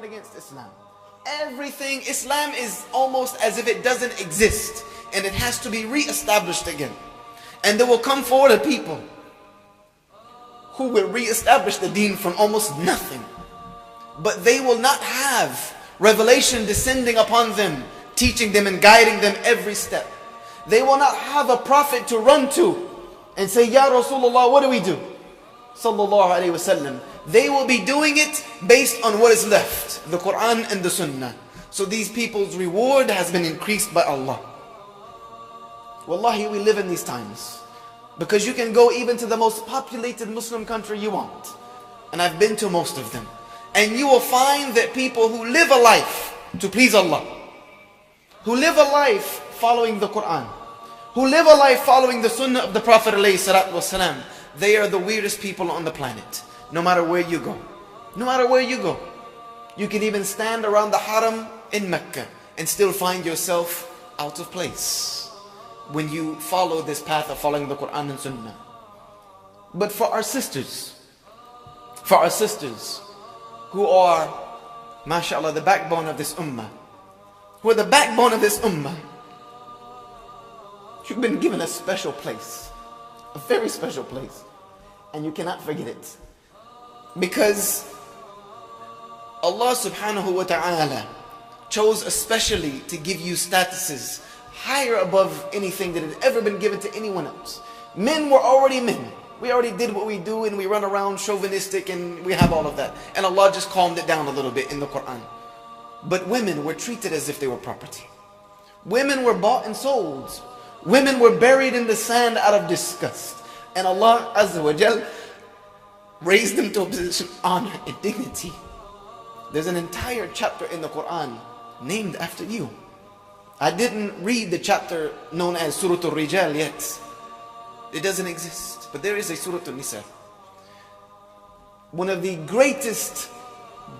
stand against Islam. Everything, Islam is almost as if it doesn't exist, and it has to be re-established again. And there will come forward a people who will re-establish the deen from almost nothing. But they will not have revelation descending upon them, teaching them and guiding them every step. They will not have a prophet to run to and say, Ya Rasulullah, what do we do? Sallallahu Alaihi Wasallam. They will be doing it based on what is left, the Quran and the Sunnah. So these people's reward has been increased by Allah. Wallahi, we live in these times. Because you can go even to the most populated Muslim country you want. And I've been to most of them. And you will find that people who live a life to please Allah, who live a life following the Quran, who live a life following the Sunnah of the Prophet ﷺ, they are the weirdest people on the planet. No matter where you go. No matter where you go. You can even stand around the Haram in Mecca and still find yourself out of place when you follow this path of following the Quran and Sunnah. But for our sisters who are, mashallah, the backbone of this ummah, who are the backbone of this ummah, you've been given a special place, a very special place, and you cannot forget it. Because Allah subhanahu wa ta'ala chose especially to give you statuses higher above anything that had ever been given to anyone else. Men were already men. We already did what we do, and we run around chauvinistic, and we have all of that. And Allah just calmed it down a little bit in the Quran. But women were treated as if they were property. Women were bought and sold. Women were buried in the sand out of disgust. And Allah Azza wa Jal raised them to a position of honor and dignity. There's an entire chapter in the Quran named after you. I didn't read the chapter known as Surah Al-Rijal yet. It doesn't exist. But there is a Surah Al-Nisa. One of the greatest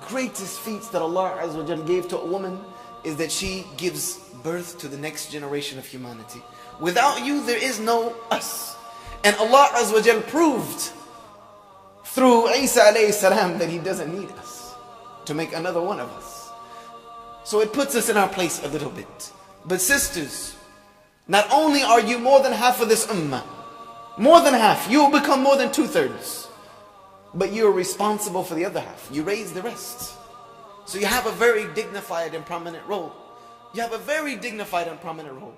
feats that Allah Azza wa Jal gave to a woman is that she gives birth to the next generation of humanity. Without you, there is no us. And Allah Azza wa Jal proved through Isa alayhi salam that He doesn't need us to make another one of us. So it puts us in our place a little bit. But sisters, not only are you more than half of this ummah, more than half, you will become more than 2/3. But you are responsible for the other half. You raise the rest. So you have a very dignified and prominent role. You have a very dignified and prominent role.